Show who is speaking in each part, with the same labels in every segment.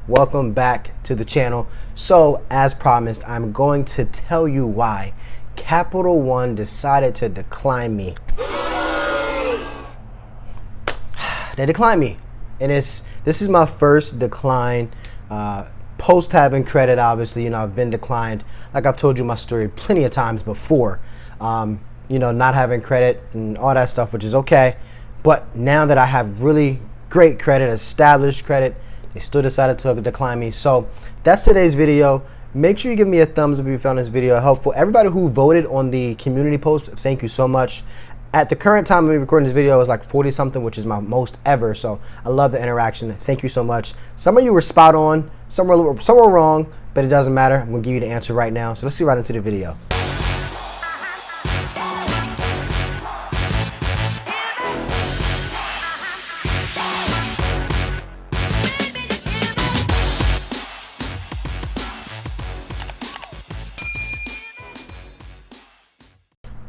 Speaker 1: welcome back to the channel. So as promised, I'm going to tell you why Capital One decided to decline me. They declined me, and this is my first decline post having credit. Obviously, I've been declined, like I've told you my story plenty of times before. Not having credit and all that stuff, which is okay. But now that I have really great credit, established credit, they still decided to decline me. So that's today's video. Make sure you give me a thumbs up if you found this video helpful. Everybody who voted on the community post, thank you so much. At the current time of me recording this video, it was like 40 something, which is my most ever. So I love the interaction. Thank you so much. Some of you were spot on, some were wrong, but it doesn't matter. I'm gonna give you the answer right now. So let's see right into the video.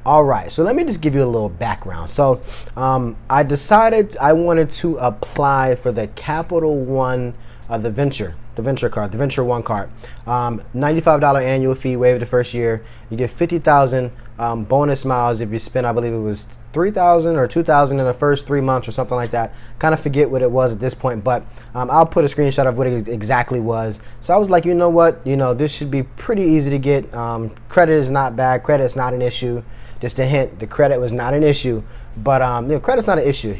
Speaker 1: All right, so let me just give you a little background. So I decided I wanted to apply for the Capital One, the Venture card, the Venture One card. $95 annual fee, waived the first year. You get 50,000 bonus miles if you spend, I believe it was 3,000 or 2,000 in the first 3 months or something like that. Kind of forget what it was at this point, but I'll put a screenshot of what it exactly was. So I was like, you know what, this should be pretty easy to get. Credit is not bad. Credit is not an issue. Just a hint, the credit was not an issue, but credit's not an issue.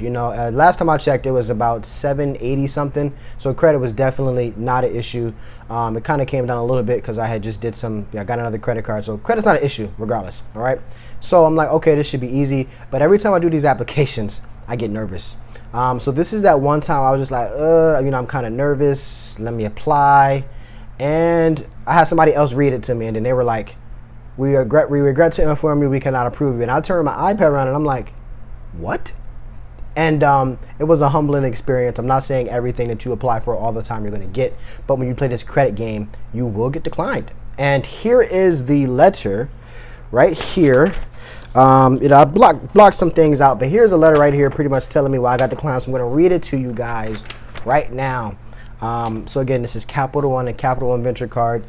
Speaker 1: Last time I checked, it was about 780 something. So credit was definitely not an issue. It kind of came down a little bit because I had just I got another credit card. So credit's not an issue regardless. All right. So I'm like, okay, this should be easy. But every time I do these applications, I get nervous. So this is that one time I was just like, I'm kind of nervous. Let me apply. And I had somebody else read it to me, and then they were like, we regret to inform you we cannot approve you. And I turned my iPad around and I'm like, what? And it was a humbling experience. I'm not saying everything that you apply for all the time you're going to get, but when you play this credit game, you will get declined. And here is the letter right here. I blocked some things out, but here's a letter right here pretty much telling me why I got declined. So I'm going to read it to you guys right now. So again, this is Capital One and Capital One Venture card.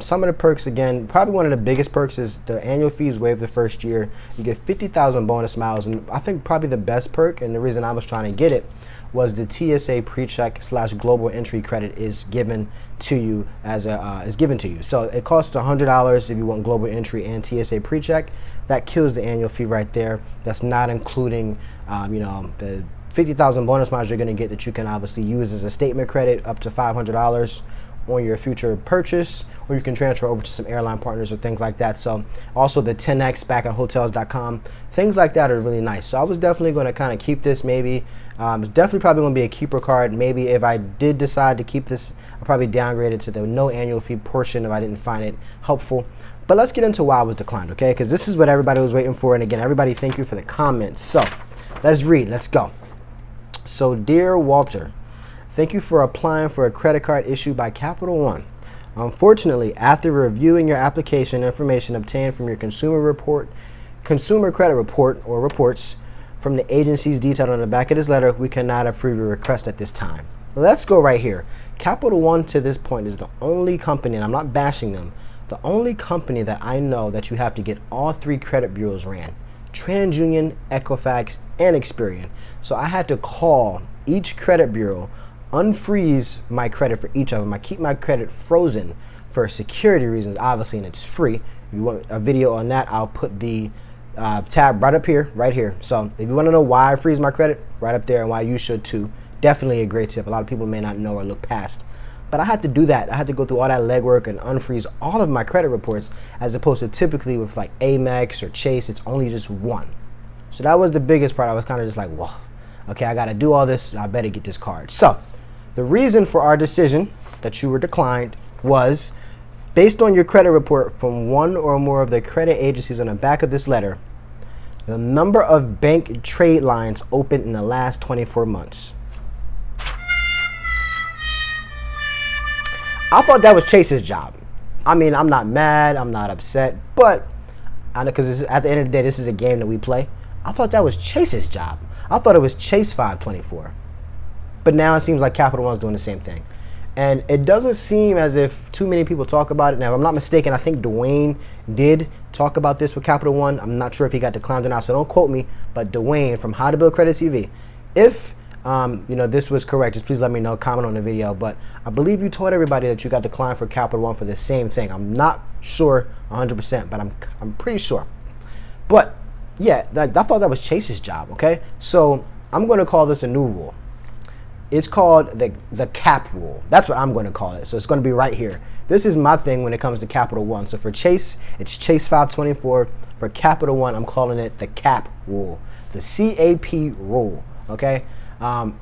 Speaker 1: Some of the perks, again, probably one of the biggest perks is the annual fees waived the first year. You get 50,000 bonus miles, and I think probably the best perk, and the reason I was trying to get it, was the TSA pre-check / global entry credit is given to you So it costs $100 if you want global entry and TSA pre-check. That kills the annual fee right there. That's not including, the 50,000 bonus miles you're going to get that you can obviously use as a statement credit up to $500 on your future purchase, or you can transfer over to some airline partners or things like that. So also the 10x back at hotels.com, things like that are really nice. So I was definitely going to kind of keep this. Maybe it's definitely probably going to be a keeper card. Maybe if I did decide to keep this, I'll probably downgrade it to the no annual fee portion if I didn't find it helpful. But let's get into why I was declined, okay? Because this is what everybody was waiting for. And again, everybody, thank you for the comments. So let's read. Let's go. So dear Walter, thank you for applying for a credit card issued by Capital One. Unfortunately, after reviewing your application information obtained from your consumer credit report or reports from the agencies detailed on the back of this letter, we cannot approve your request at this time. Let's go right here. Capital One to this point is the only company, and I'm not bashing them, the only company that I know that you have to get all 3 credit bureaus ran: TransUnion, Equifax, and Experian. So I had to call each credit bureau, unfreeze my credit for each of them. I keep my credit frozen for security reasons, obviously, and it's free. If you want a video on that, I'll put the tab right up here, right here. So if you want to know why I freeze my credit, right up there, and why you should too, definitely a great tip. A lot of people may not know or look past. But I had to do that. I had to go through all that legwork and unfreeze all of my credit reports, as opposed to typically with like Amex or Chase, it's only just one. So that was the biggest part. I was kind of just like, whoa, okay, I got to do all this. I better get this card. So the reason for our decision that you were declined was based on your credit report from one or more of the credit agencies on the back of this letter, the number of bank trade lines opened in the last 24 months. I thought that was Chase's job. I mean, I'm not mad, I'm not upset, but I know, because at the end of the day, this is a game that we play. I thought that was Chase's job. I thought it was Chase 524. But now it seems like Capital One's doing the same thing. And it doesn't seem as if too many people talk about it. Now, if I'm not mistaken, I think Dwayne did talk about this with Capital One. I'm not sure if he got declined or not, so don't quote me. But Dwayne from How to Build Credit TV, if this was correct, just please let me know, comment on the video. But I believe you told everybody that you got declined for Capital One for the same thing. I'm not sure 100%, but I'm pretty sure. But yeah, I thought that was Chase's job. Okay, so I'm going to call this a new rule. It's called the cap rule. That's what I'm going to call it. So it's going to be right here. This is my thing when it comes to Capital One. So for Chase, it's Chase 524. For Capital One, I'm calling it the cap rule, the CAP rule. Okay.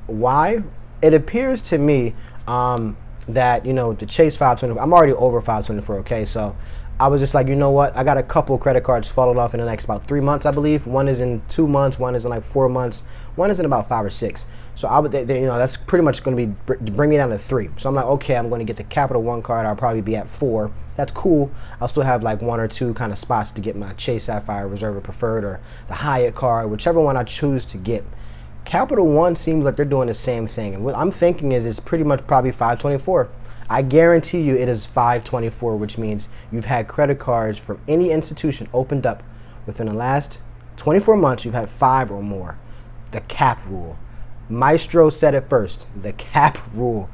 Speaker 1: Why? It appears to me that, the Chase 524, I'm already over 524. Okay. So I was just like, you know what? I got a couple credit cards falling off in the next about 3 months, I believe. One is in 2 months. One is in like 4 months. One is in about 5 or 6. So I would, that's pretty much going to be bring me down to 3. So I'm like, okay, I'm going to get the Capital One card. I'll probably be at 4. That's cool. I'll still have like 1 or 2 kind of spots to get my Chase Sapphire Reserve or Preferred or the Hyatt card, whichever one I choose to get. Capital One seems like they're doing the same thing. And what I'm thinking is it's pretty much probably 524. I guarantee you it is 524, which means you've had credit cards from any institution opened up within the last 24 months. You've had 5 or more. The cap rule. Maestro said it first, the cap rule.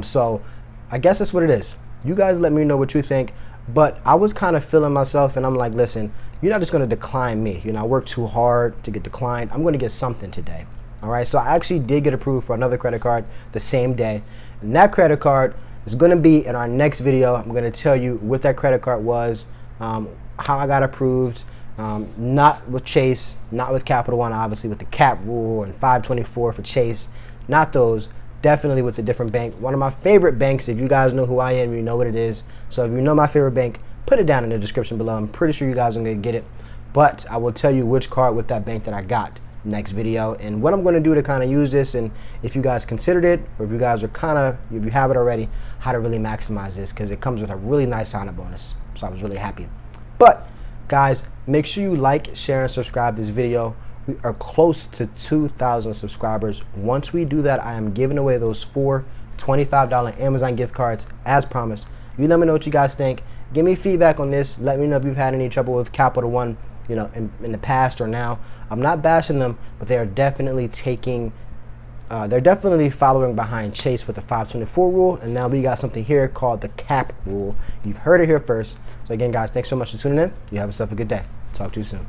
Speaker 1: So I guess that's what it is. You guys let me know what you think. But I was kind of feeling myself, and I'm like, listen, you're not just going to decline me. I worked too hard to get declined. I'm going to get something today. All right. So I actually did get approved for another credit card the same day. And that credit card is going to be in our next video. I'm going to tell you what that credit card was, how I got approved. Not with Chase, not with Capital One, obviously with the cap rule and 524 for Chase, not those, definitely with a different bank. One of my favorite banks, if you guys know who I am, you know what it is. So if you know my favorite bank, put it down in the description below. I'm pretty sure you guys are going to get it, but I will tell you which card with that bank that I got next video and what I'm going to do to kind of use this, and if you guys considered it or if you guys are if you have it already, how to really maximize this, because it comes with a really nice sign-up bonus. So I was really happy. But guys, make sure you like, share, and subscribe this video. We are close to 2,000 subscribers. Once we do that, I am giving away those 4 $25 Amazon gift cards as promised. You let me know what you guys think. Give me feedback on this. Let me know if you've had any trouble with Capital One, in the past or now. I'm not bashing them, but they are definitely they're definitely following behind Chase with the 524 rule, and now we got something here called the cap rule. You've heard it here first. So again, guys, thanks so much for tuning in. You have yourself a good day. Talk to you soon.